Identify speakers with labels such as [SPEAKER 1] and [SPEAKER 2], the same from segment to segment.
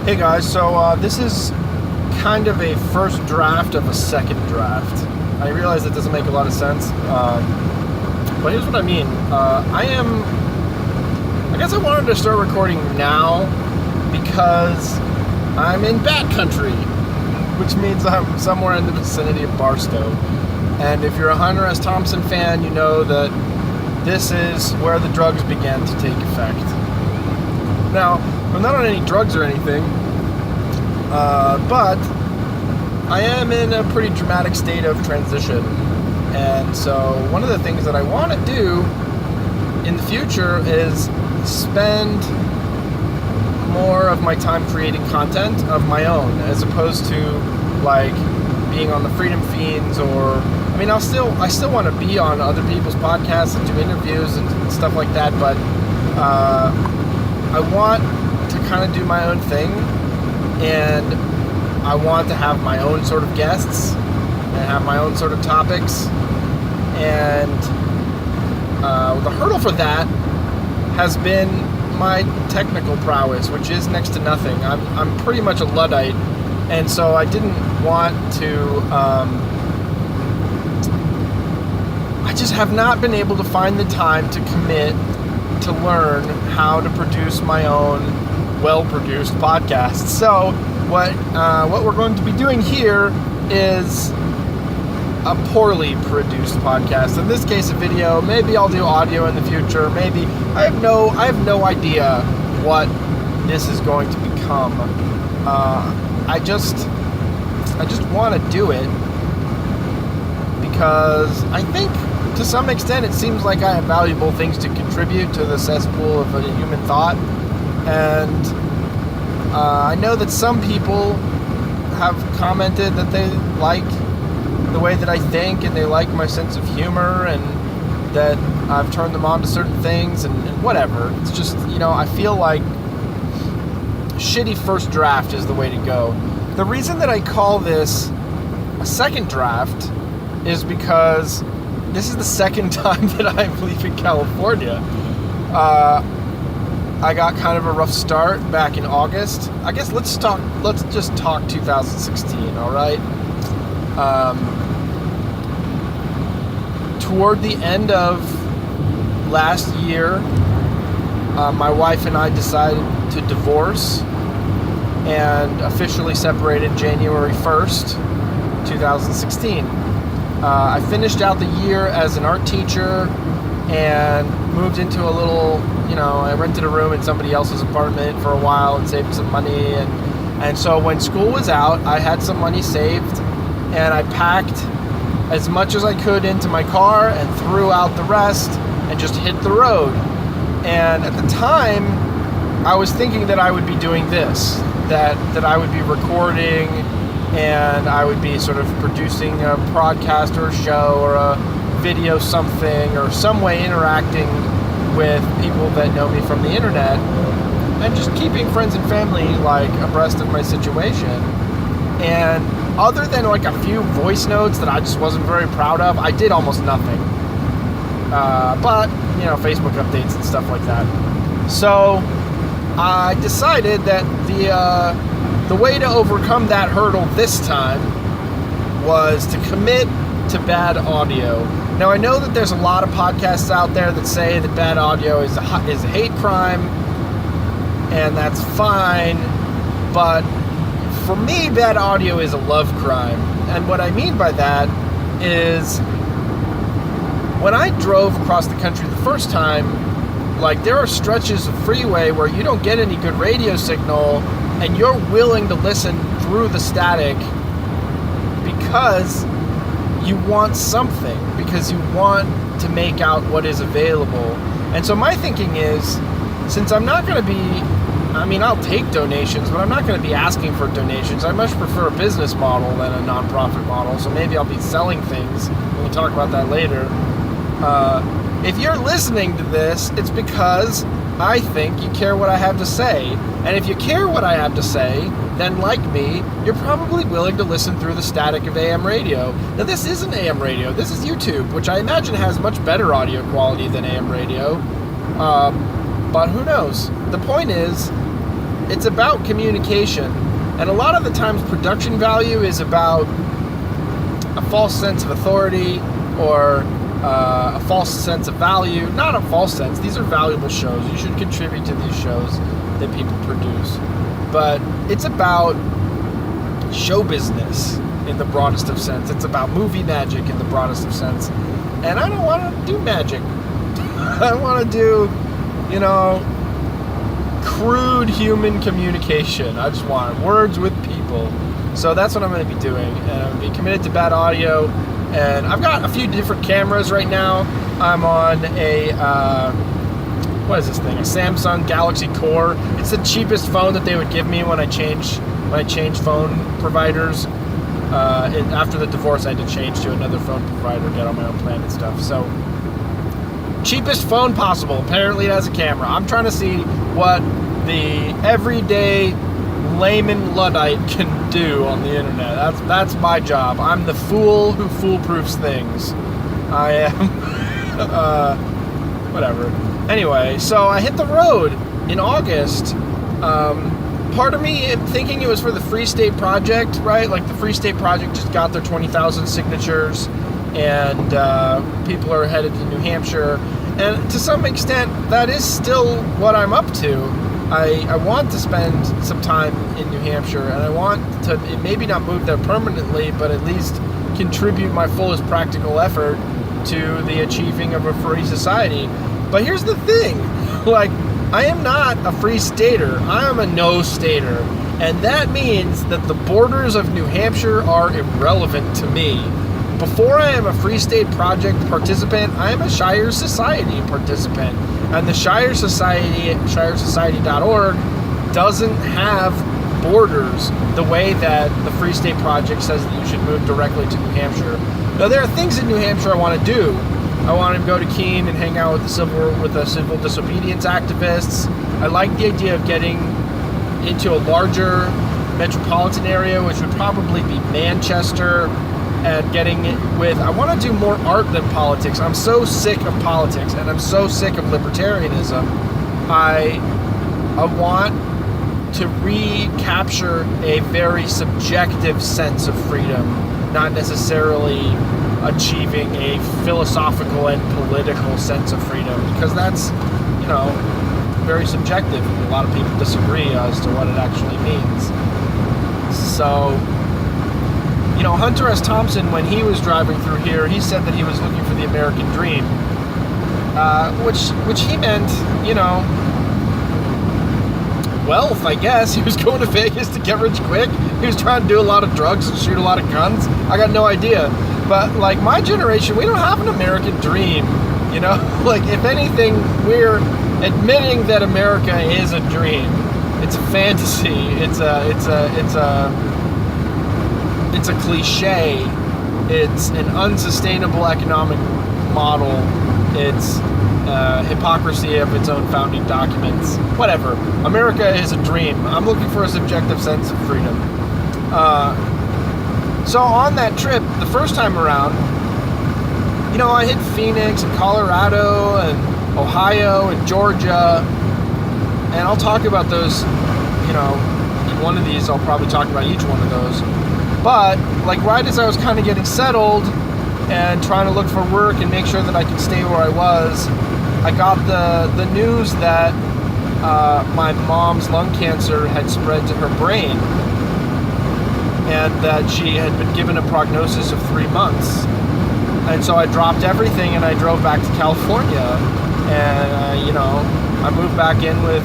[SPEAKER 1] Hey guys, so this is kind of a first draft of a second draft. I realize that doesn't make a lot of sense, but here's what I mean. I guess I wanted to start recording now because I'm in bat country, which means I'm somewhere in the vicinity of Barstow. And if you're a Hunter S. Thompson fan, you know that this is where the drugs began to take effect. Now, I'm not on any drugs or anything, but I am in a pretty dramatic state of transition. And so one of the things that I want to do in the future is spend more of my time creating content of my own, as opposed to like being on the Freedom Fiends, or I mean, I still want to be on other people's podcasts and do interviews and stuff like that, but I want to kind of do my own thing, and I want to have my own sort of guests and have my own sort of topics. And the hurdle for that has been my technical prowess, which is next to nothing. I'm pretty much a Luddite, and so I didn't want to. I just have not been able to find the time to commit to learn how to produce my own well-produced podcast. So what we're going to be doing here is a poorly produced podcast. In this case, a video. Maybe I'll do audio in the future. Maybe I have no idea what this is going to become. I just want to do it because I think, to some extent, it seems like I have valuable things to contribute to the cesspool of a human thought. And I know that some people have commented that they like the way that I think, and they like my sense of humor, and that I've turned them on to certain things, and whatever. It's just, I feel like shitty first draft is the way to go. The reason that I call this a second draft is because this is the second time that I'm leaving California. I got kind of a rough start back in August. I guess let's just talk 2016, all right? Toward the end of last year, my wife and I decided to divorce and officially separated January 1st, 2016. I finished out the year as an art teacher and moved into a little, I rented a room in somebody else's apartment for a while and saved some money. And so when school was out, I had some money saved, and I packed as much as I could into my car and threw out the rest and just hit the road. And at the time, I was thinking that I would be doing this, that I would be recording, and I would be sort of producing a broadcast or a show or a video something, or some way interacting with people that know me from the internet, and just keeping friends and family like abreast of my situation. And other than like a few voice notes that I just wasn't very proud of, I did almost nothing. But Facebook updates and stuff like that. So I decided that the way to overcome that hurdle this time was to commit to bad audio. Now, I know that there's a lot of podcasts out there that say that bad audio is a hate crime, and that's fine, but for me, bad audio is a love crime. And what I mean by that is, when I drove across the country the first time, like, there are stretches of freeway where you don't get any good radio signal, and you're willing to listen through the static because you want something, because you want to make out what is available. And so my thinking is, since I'm not going to be, I'll take donations, but I'm not going to be asking for donations. I much prefer a business model than a nonprofit model, so maybe I'll be selling things. We'll talk about that later. If you're listening to this, it's because I think you care what I have to say. And if you care what I have to say, then like me, you're probably willing to listen through the static of AM radio. Now, this isn't AM radio. This is YouTube, which I imagine has much better audio quality than AM radio. But who knows? The point is, it's about communication. And a lot of the times production value is about a false sense of authority or a false sense of value. Not a false sense. These are valuable shows. You should contribute to these shows that people produce. But it's about show business in the broadest of sense. It's about movie magic in the broadest of sense. And I don't want to do magic. I want to do, crude human communication. I just want words with people. So that's what I'm going to be doing. And I'm going to be committed to bad audio. And I've got a few different cameras right now. I'm on a, what is this thing? A Samsung Galaxy Core. It's the cheapest phone that they would give me when I changed phone providers. After the divorce, I had to change to another phone provider, get on my own plan and stuff. So, cheapest phone possible. Apparently, it has a camera. I'm trying to see what the everyday layman Luddite can do on the internet. That's my job. I'm the fool who foolproofs things. I am. Whatever. Anyway, so I hit the road in August. Part of me thinking it was for the Free State Project, right? Like the Free State Project just got their 20,000 signatures, and people are headed to New Hampshire. And to some extent, that is still what I'm up to. I want to spend some time in New Hampshire, and I want to maybe not move there permanently, but at least contribute my fullest practical effort to the achieving of a free society. But here's the thing, like, I am not a free stater. I am a no-stater. And that means that the borders of New Hampshire are irrelevant to me. Before I am a Free State Project participant, I am a Shire Society participant. And the Shire Society, shiresociety.org, doesn't have borders the way that the Free State Project says that you should move directly to New Hampshire. Now, there are things in New Hampshire I want to do. I want to go to Keene and hang out with the civil disobedience activists. I like the idea of getting into a larger metropolitan area, which would probably be Manchester, and getting it with. I want to do more art than politics. I'm so sick of politics, and I'm so sick of libertarianism. I want to recapture a very subjective sense of freedom, not necessarily achieving a philosophical and political sense of freedom, because that's, very subjective. A lot of people disagree as to what it actually means. So, Hunter S. Thompson, when he was driving through here, he said that he was looking for the American dream, which he meant, wealth, I guess. He was going to Vegas to get rich quick. He was trying to do a lot of drugs and shoot a lot of guns. I got no idea. But, like, my generation, we don't have an American dream, Like, if anything, we're admitting that America is a dream. It's a fantasy. It's a cliche. It's an unsustainable economic model. It's hypocrisy of its own founding documents. Whatever. America is a dream. I'm looking for a subjective sense of freedom. So on that trip, the first time around, I hit Phoenix and Colorado and Ohio and Georgia, and I'll talk about those, in one of these I'll probably talk about each one of those. But, like, right as I was kind of getting settled and trying to look for work and make sure that I could stay where I was, I got the news that my mom's lung cancer had spread to her brain, and that she had been given a prognosis of 3 months. And so I dropped everything and I drove back to California, and I moved back in with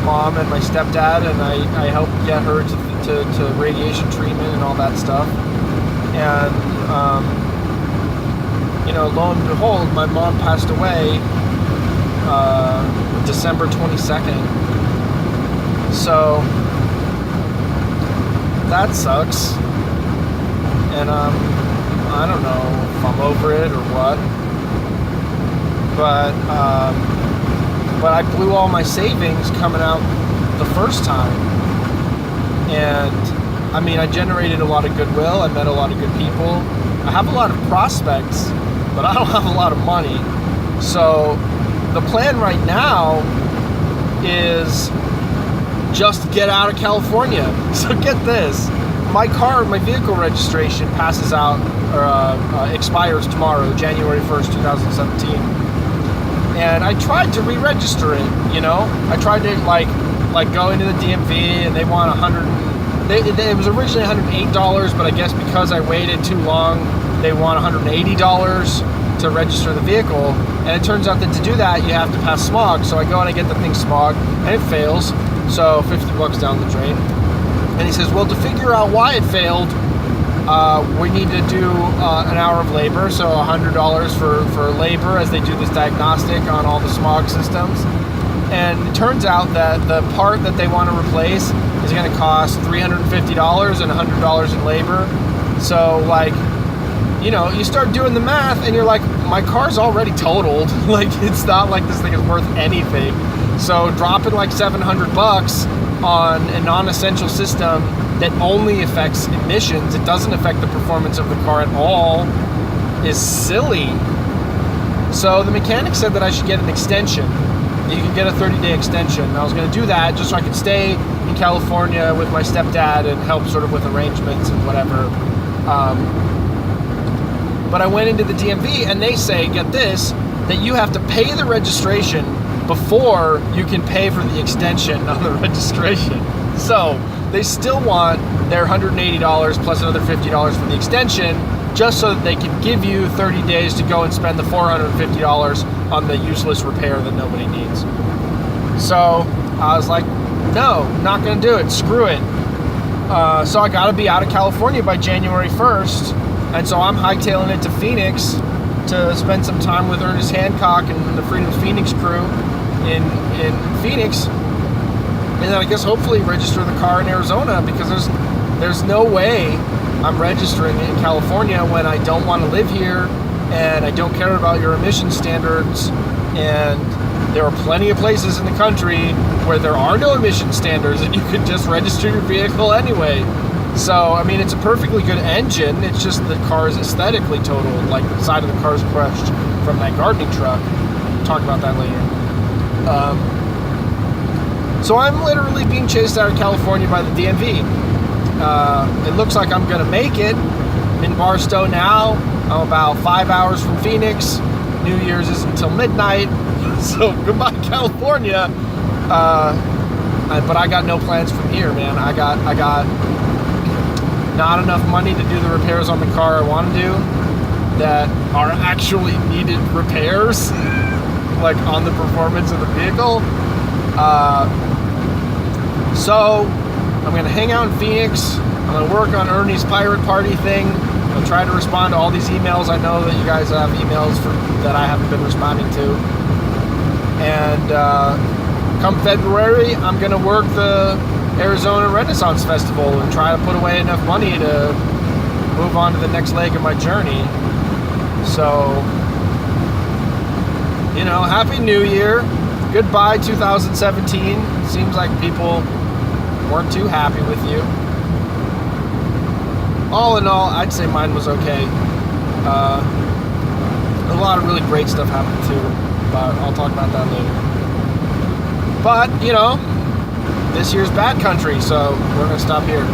[SPEAKER 1] mom and my stepdad, and I helped get her to radiation treatment and all that stuff. And lo and behold, my mom passed away December 22nd. So that sucks, and I don't know if I'm over it or what, but I blew all my savings coming out the first time, and I generated a lot of goodwill. I met a lot of good people. I have a lot of prospects, but I don't have a lot of money. So the plan right now is just get out of California. So get this, my vehicle registration passes out, or expires tomorrow, January 1st, 2017. And I tried to re-register it, you know? I tried to like go into the DMV, and they want it was originally $108, but I guess because I waited too long, they want $180 to register the vehicle. And it turns out that to do that, you have to pass smog. So I go and I get the thing smog, and it fails. So $50 down the drain. And he says, well, to figure out why it failed, we need to do an hour of labor, so $100 for labor as they do this diagnostic on all the smog systems. And it turns out that the part that they want to replace is going to cost $350 and $100 in labor. So, like, you know, you start doing the math and you're like, my car's already totaled. Like, it's not like this thing is worth anything. So dropping like $700 on a non-essential system that only affects emissions, it doesn't affect the performance of the car at all, is silly. So the mechanic said that I should get an extension. You can get a 30-day extension. And I was going to do that just so I could stay in California with my stepdad and help sort of with arrangements and whatever. But I went into the DMV and they say, get this, that you have to pay the registration before you can pay for the extension on the registration. So they still want their $180 plus another $50 for the extension, just so that they can give you 30 days to go and spend the $450 on the useless repair that nobody needs. So I was like, no, not gonna do it, screw it. So I gotta be out of California by January 1st, and so I'm hightailing it to Phoenix to spend some time with Ernest Hancock and the Freedom Phoenix crew in Phoenix, and then I guess hopefully register the car in Arizona, because there's no way I'm registering it in California when I don't want to live here and I don't care about your emission standards, and there are plenty of places in the country where there are no emission standards and you could just register your vehicle anyway. So, I mean, it's a perfectly good engine, it's just the car is aesthetically totaled, like the side of the car is crushed from that gardening truck. We'll talk about that later. So I'm literally being chased out of California by the DMV. It looks like I'm gonna make it. I'm in Barstow now. I'm about 5 hours from Phoenix. New Year's is until midnight. So goodbye, California. But I got no plans from here, man. I got not enough money to do the repairs on the car I want to do that are actually needed repairs, like on the performance of the vehicle. So I'm going to hang out in Phoenix. I'm going to work on Ernie's Pirate Party thing. I'll try to respond to all these emails. I know that you guys have emails that I haven't been responding to. And come February, I'm going to work the Arizona Renaissance Festival and try to put away enough money to move on to the next leg of my journey. So, you know, Happy New Year. Goodbye 2017. Seems like people weren't too happy with you. All in all, I'd say mine was okay. A lot of really great stuff happened too, but I'll talk about that later. But, you know, this year's bad country, so we're going to stop here.